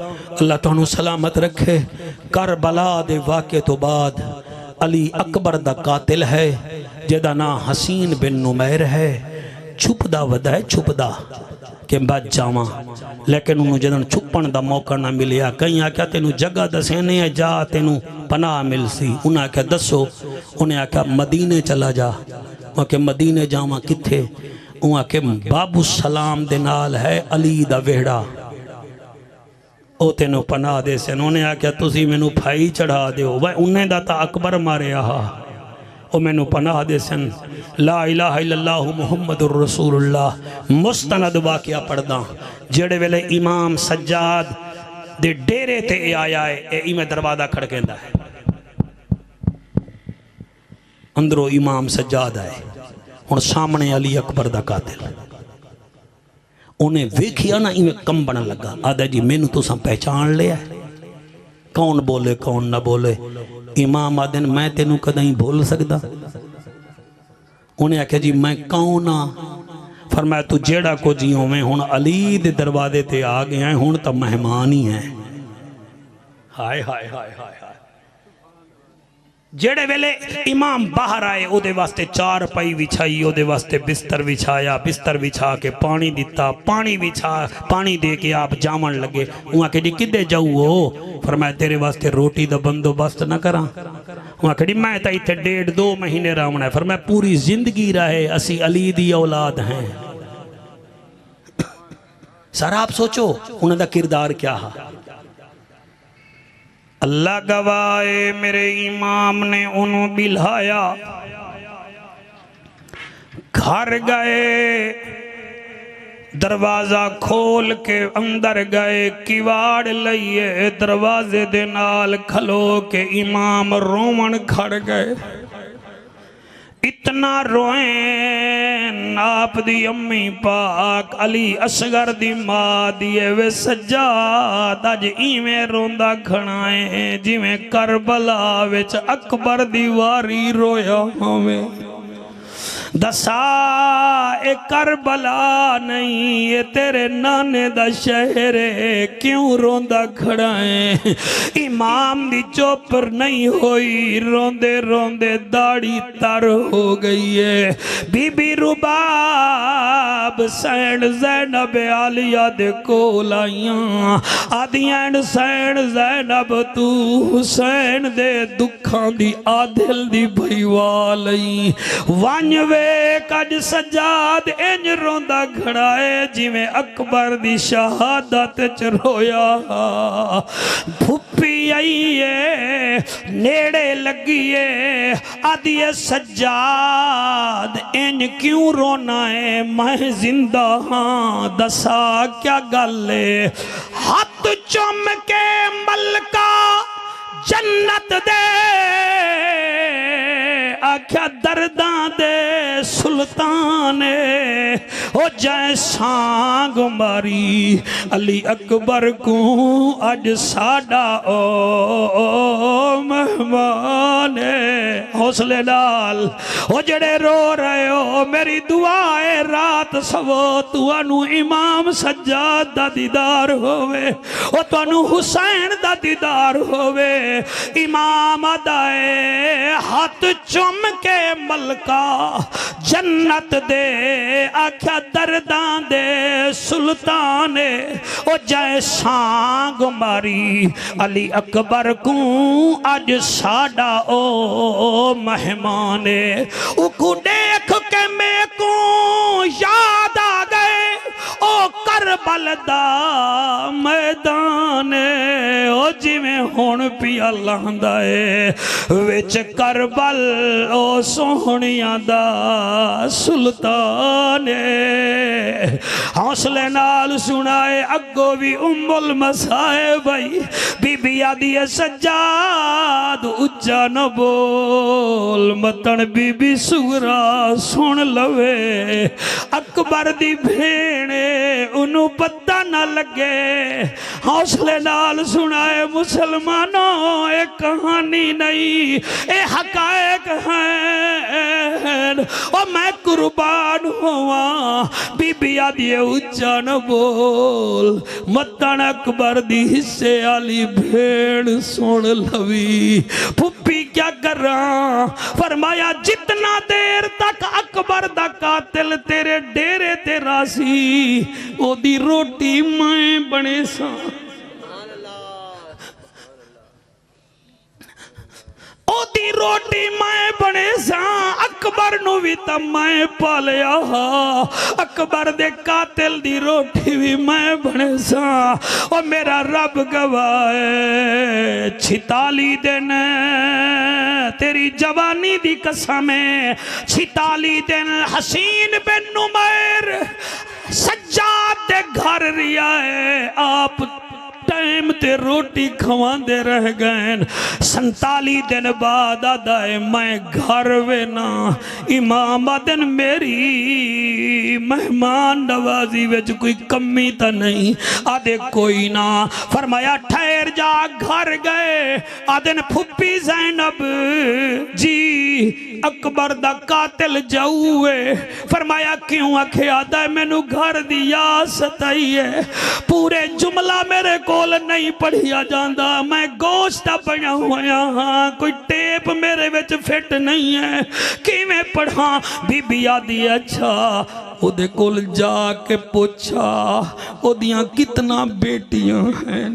अल्लाह तुहानू सलामत रखे। करबला दे वाक़े तो बाद अली अकबर दा कातिल है जिहदा नाम हसीन बिन नुमैर है। छुपदा वदा है, छुपदा कि बच जावां, लेकिन उन्होंने जदों छुपण दा मौका ना मिलिया। कई आख्या तेनू जगह दसेने है, जा तेनू पनाह मिलसी। उन्हें आख्या दसो, उन्हें आख्या मदीने चला जा। आखे मदीने जावां किथे? उन्हें आखे बाबू सलाम दे नाल है अली दा वेहड़ा, ओ तेनों पनाह दे सन। उन्हें आख्या तुसी मैनू फाई चढ़ा दिओ। वह उन्हें दा तां अकबर मारिया हा, ओ मैनू पनाह दे सन। ला इलाहा इल्लल्लाह मुहम्मदुर रसूलुल्लाह मुस्तनद वाक़या पढ़दा। जेड़े वेले इमाम सज्जाद दे डेरे ते आया है, इवें दरवाजा खड़केंदा है, अंदरों इमाम सज्जाद आए। हुण सामने अली अकबर दा कातिल। उन्हें वेखिया ना इवें कंबण लगा। आदा जी मैनू तुसां पहचान लिया? कौन बोले कौन ना बोले? इमाम आदन मैं तेनू कदई भूल सकदा? उन्हें आख्या जी मैं कौन हाँ? फरमाया तू जेड़ा कुछ ही होवें, हुण अली दे दरवाजे ते आ गया, हुण तां मेहमान ही है। हाय हाय हाय हाय हाय। जेड़े वेले इमाम बाहर आए, ओदे वास्ते चार पाई बिछाई, ओदे वास्ते बिस्तर बिछाया, बिस्तर बिछा के पानी दिता, पानी बिछा पानी दे के आप जावन लगे। वहाँ के जी किदे जाऊ हो? फरमाया तेरे वास्ते रोटी दा बंदोबस्त ना करा? वहाँ के जी मैं तो इत्थे 1.5-2 महीने रहना है। फरमाया पूरी जिंदगी रहे, असी अली दी औलाद हैं। सर आप सोचो उन्हां दा किरदार क्या है। अल्लाह गवाए मेरे इमाम ने उन्होंने बिल्हाया, घर गए, दरवाजा खोल के अंदर गए, किवाड़ लइए दरवाजे दे नाल खलो के इमाम रोवन खड़ गए। इतना रोए नाप दी अम्मी पाक अली असगर दी मां दिए वे सज्जाद अज इवें रोंदा खड़ाए जिवें करबला विच अकबर दी वारी रोया होवे। दसा ए करबला नहीं, ये तेरे नाने दा शहर है, क्यों रोंदा खड़ा है? इमाम दी चौपर नहीं होई, रोंदे रोंदे दाढ़ी तर हो गई है। बीबी रुबाब सैन ज़ैनब आलिया दे कोल आइयां, आदियां सैन ज़ैनब तू हुसैन दे दुखां दी आदिल दी भईवाल आई। वंज वे कज सज्जाद इंज रोंदा खड़ाए जिवें अकबर दी शहादत च रोया। फुप्पी आई है नेड़े लगी है, आदि सज्जाद इंज क्यों रोना है? मैं जिंदा हाँ, दसा क्या गल है? हाथ चुम के मलका जन्नत दे, आख्या दर्दां दे सुल्तान ओ जै सांग मारी अली अकबर को अज साडा ओ मेहमान। हौसले नाल ओ जड़े रो रहे हो, मेरी दुआ है रात सवो तुहानू इमाम सज्जाद दा दीदार होवे, ओ तुहानू हुसैन दा दीदार होवे। इमाम अदाए हाथ चुम के मलका जन्नत दे, आख्या दर्दां दे सुल्तान ओ जै सांग मारी अली अकबर को अज साडा ओ मेहमान। उकू देख के मैं को याद आ गए ओ करबल दा मैदान, ओ जिवें हुण पिया लांदा है विच करबल ओ सोहणिया दा सुल्तान। हौसले नाल सुनाए अगो भी उम्मुल मसाइब भाई बीबी आदि सज्जाद उच्चा न बोल मतन बीबी सुगरा सुन लवे। अकबर दी भेणे उन्हों पता न लगे। हौसले नाल सुनाए मुसलमानों ये कहानी नहीं, ये हकायक हैं। और मैं कुर्बान हुआ बीबी आदि उच्चा न बोल, मतन अकबर दी हिस्से आली भेड़ सुन लवी। फुप्पी क्या कर रहा, फरमाया जितना देर तक अकबर दा कातिल तेरे डेरे ते रासी, ओदी रोटी मैं बने सा। ओदी रोटी मैं बने सा, अकबर नु भी तो मैं पालिया। अकबर दे कातिल दी रोटी भी मैं बने सा। और मेरा रब गवाए 46 दिन तेरी जवानी दी कसम है, 46 दिन हसीन बिन नुमैर सज्जाद दे घर रिया है। आप टाइम ते रोटी खवांदे रह गए। 47 दिन बाद आदा है मैं घर वे ना। इमाम आदन मेरी मेहमान नवाजी विच कोई कमी तो नहीं। आदे कोई ना। फरमाया ठहर जा, घर गए। आदन फुप्पी ज़ैनब जी अकबर दा कातिल जाऊए। फरमाया क्यों? आखे आदा मैनू घर दी याद सताई है, पूरे जुमला मेरे को नहीं पढ़िया जाता, मैं गोश्त बना हुआ हाँ, कोई टेप मेरे विच फिट नहीं है, किवें पढ़ा? बीबी आदि अच्छा ओदे कोल जाके पूछा ओदियां कितना बेटियां हैं।